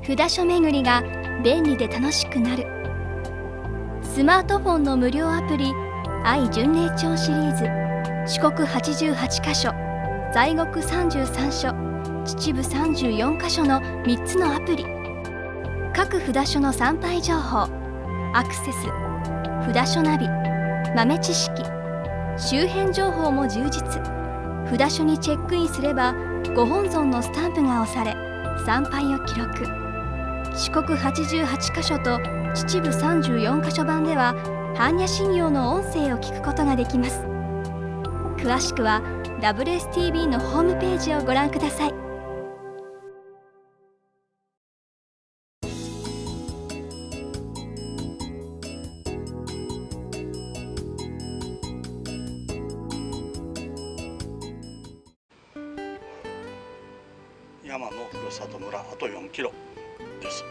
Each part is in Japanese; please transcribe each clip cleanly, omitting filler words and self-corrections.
札所巡りが便利で楽しくなる。スマートフォンの無料アプリ愛巡礼帳シリーズ、四国88カ所、在国33所、秩父34カ所の3つのアプリ。各札所の参拝情報、アクセス、札所ナビ、豆知識、周辺情報も充実。札所にチェックインすればご本尊のスタンプが押され、参拝を記録。四国88カ所と秩父34カ所版では般若心経の音声を聞くことができます。詳しくは WSTV のホームページをご覧ください。山のふるさと村、あと4キロです。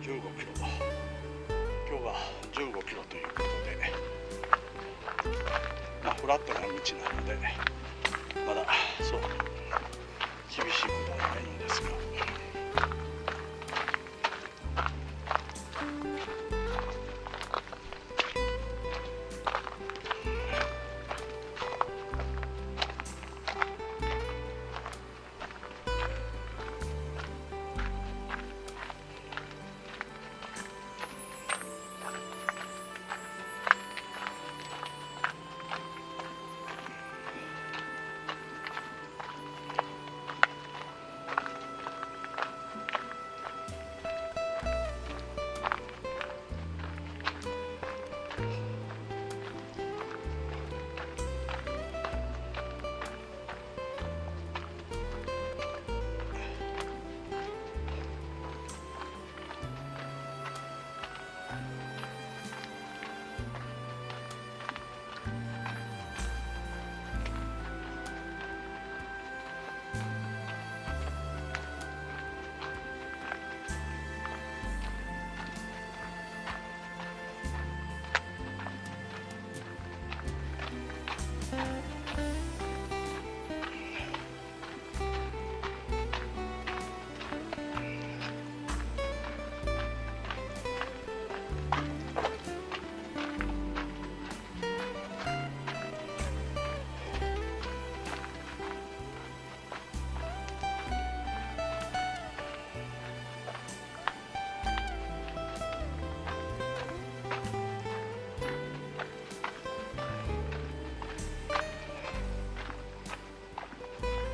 15キロ、今日は15キロということで、フラットな道なのでまだそう厳しいことはないんですが、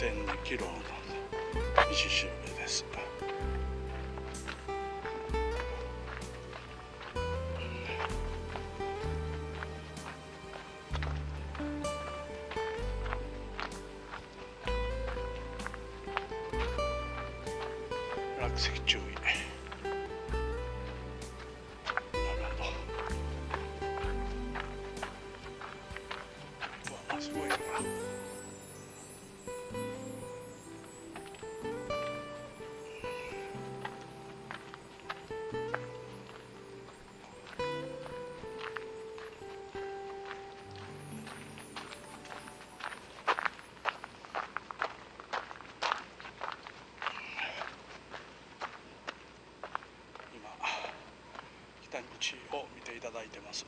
1.2 キロの石しるべです。落石注意。すごいな。を見ていただいてます。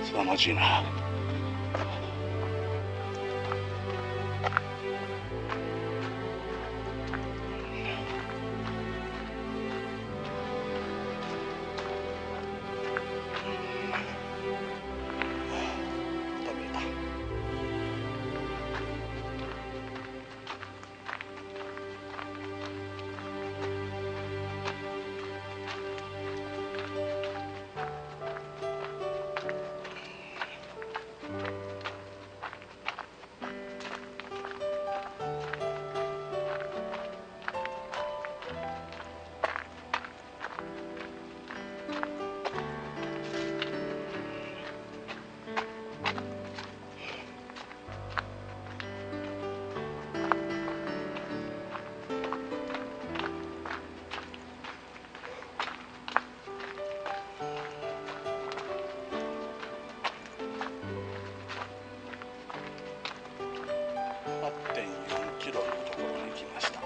凄まじいな。8.4 キロのところに来ました。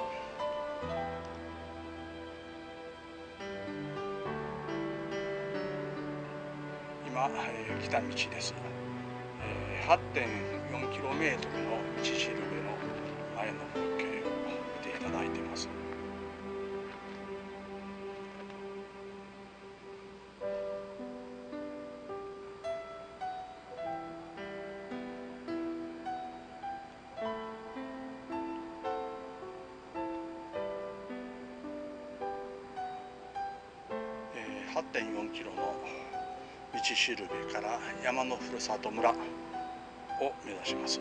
今、来た道です。8.4 キロメートルの道しるべの前の風景を見ていただいています。8.4 キロの道しるべから山のふるさと村を目指します。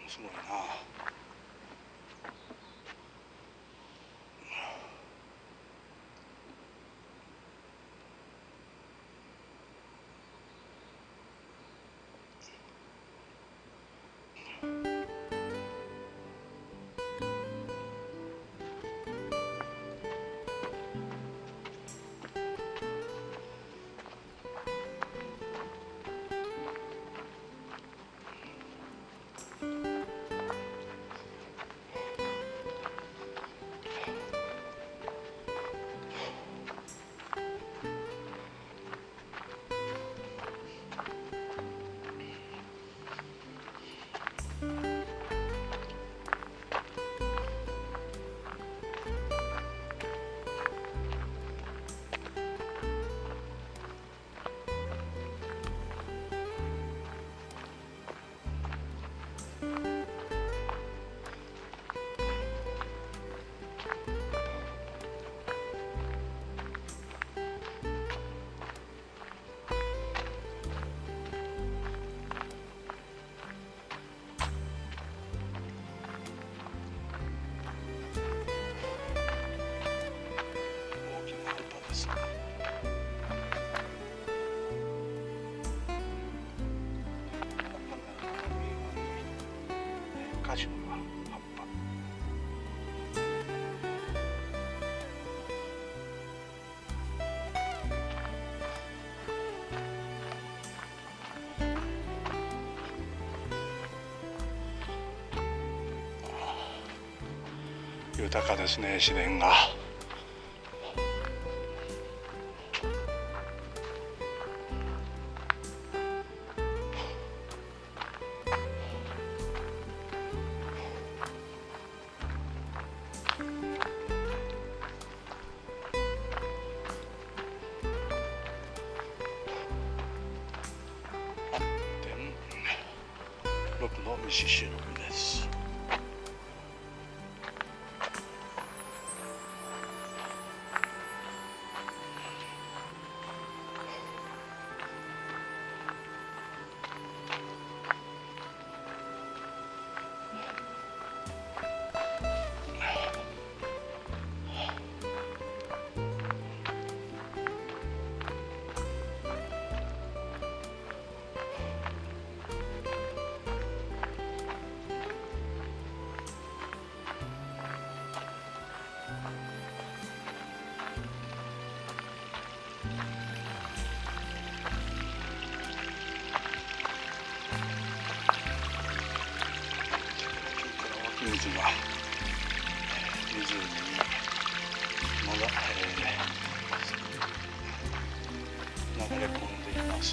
すごいな。カシの葉っぱ。豊かですね、自然が。8.6の道しるべです。水が湖にまだ、流れ込んでいます。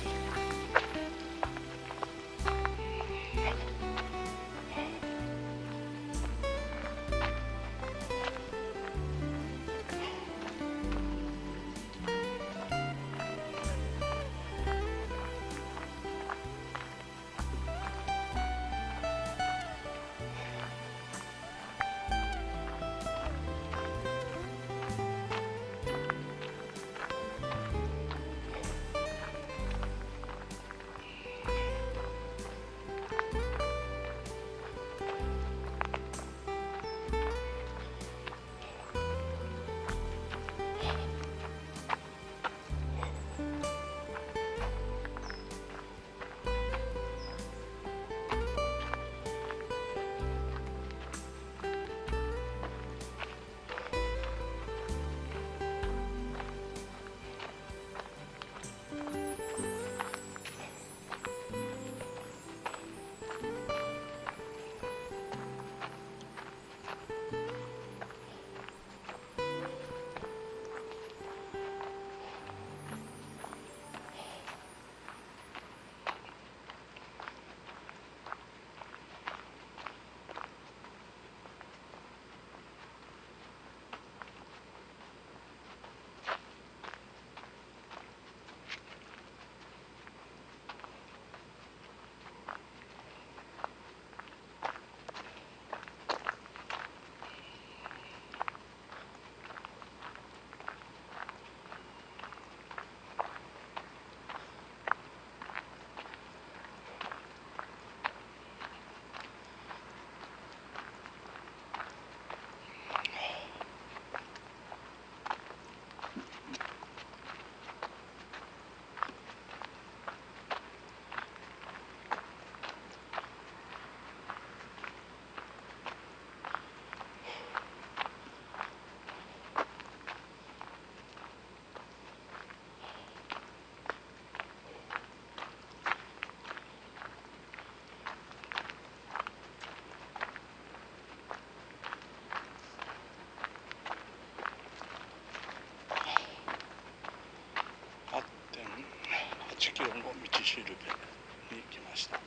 8キロの道しるべに来ました。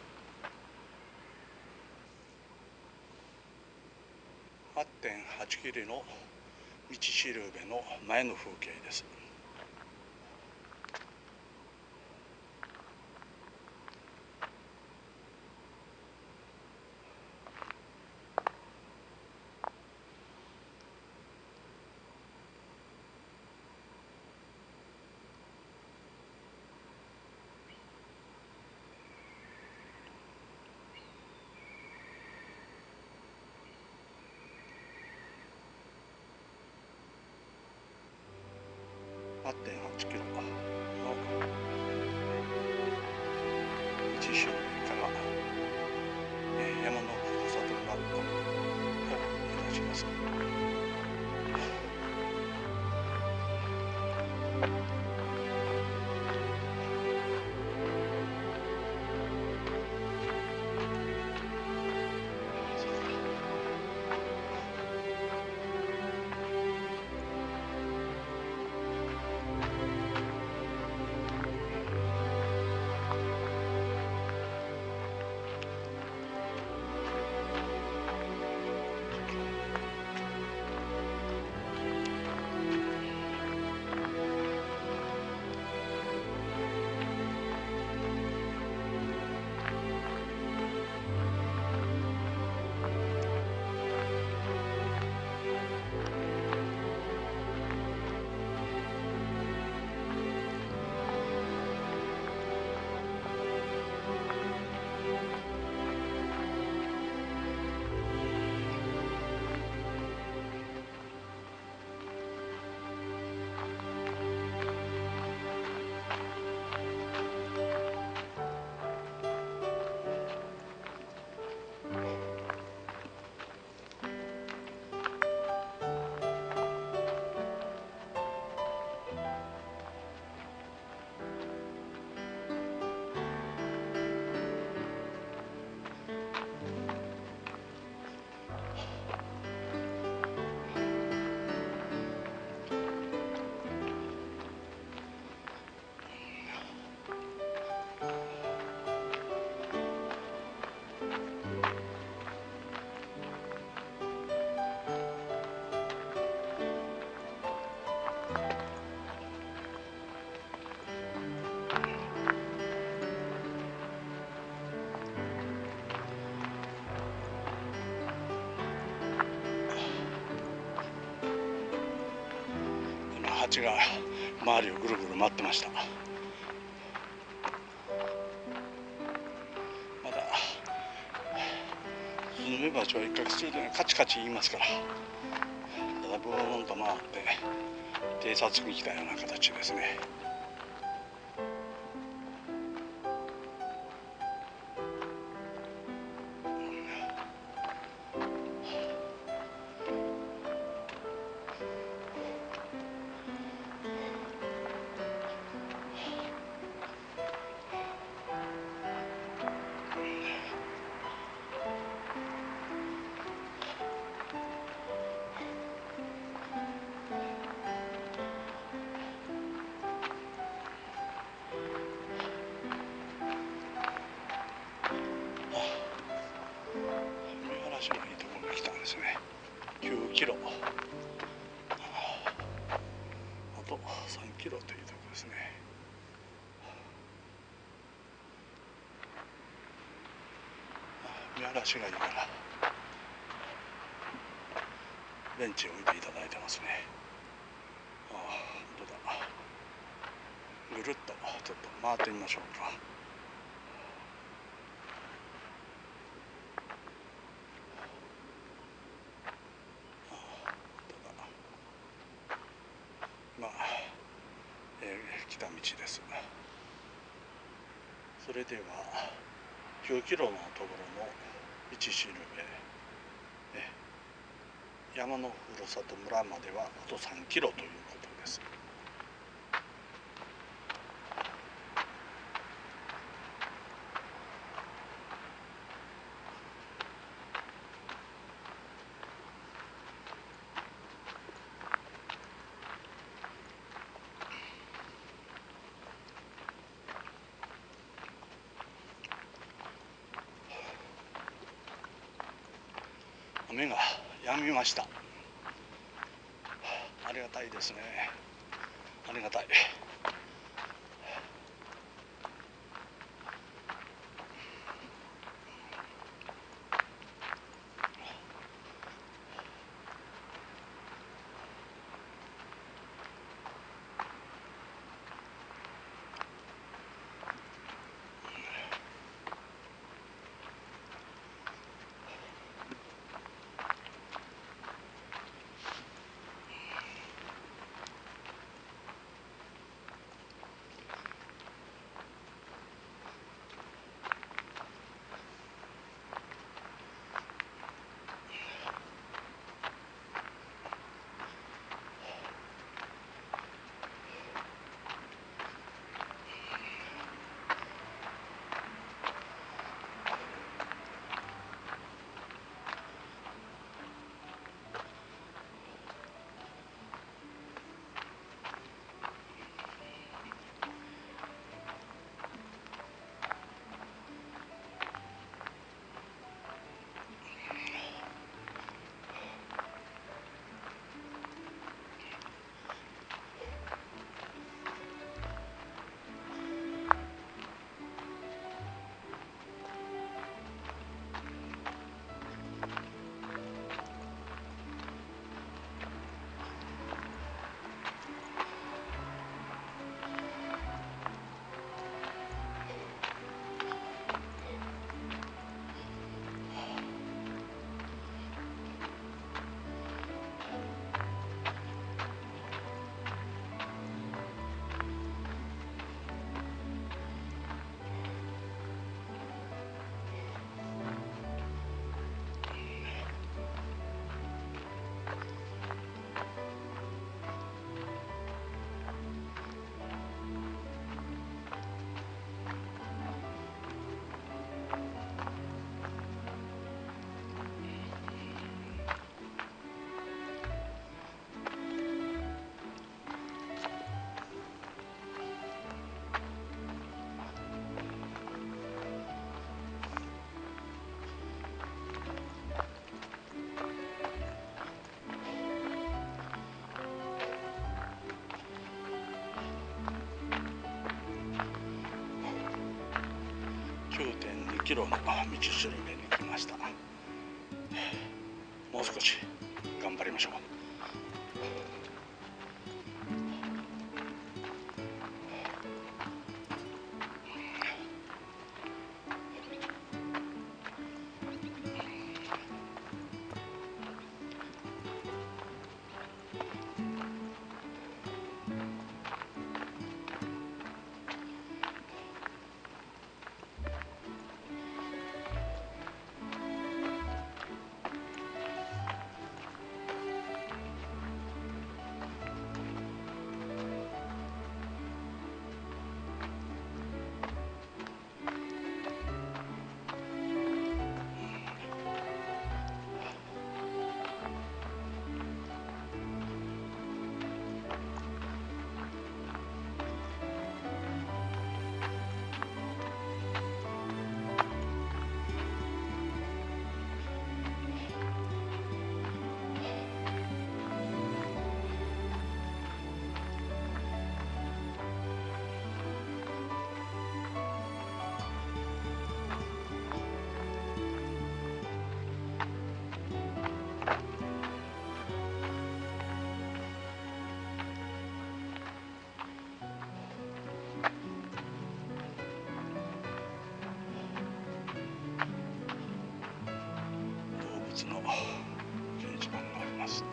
8.8 キロの道しるべの前の風景です。8.8 キロの道しるべから山のふるさと村ちが周りをぐるぐる回ってました。まだスズメバチは1ヶ月中でカチカチ言いますから、ただブーンと回って偵察に来たような形ですね。見晴らしのいいところに来たんですね。9キロ、あと3キロというところですね。見晴らしがいいからベンチを置いていただいてますね。本当だ。ぐるっとちょっと回ってみましょうか。来た道です。それでは9キロのところの道しるべ、山のふるさと村まではあと3キロということです。雨が止みました。ありがたいですね。ありがたい。9.2 キロの道しるべに来ました。もう少し頑張りましょう。物の掲示板があります。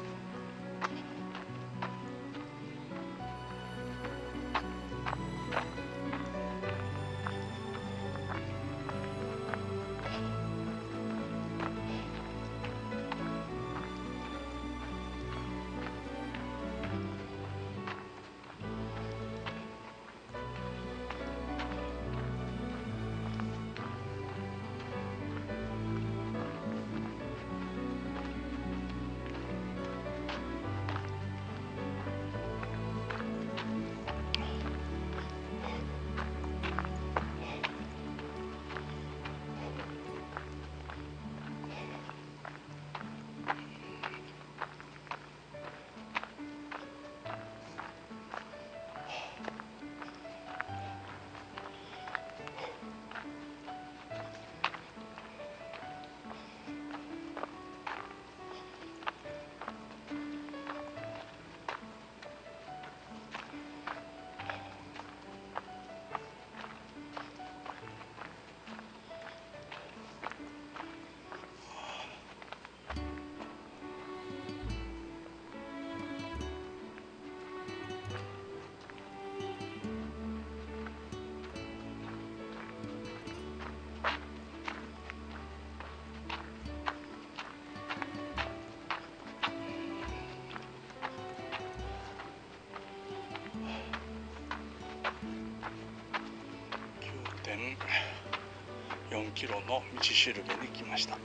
9.4 キロの道しるべに来ました。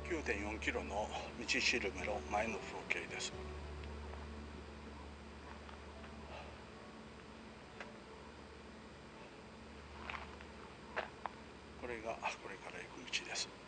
9.4 キロの道しるべの前の風景です。これがこれから行く道です。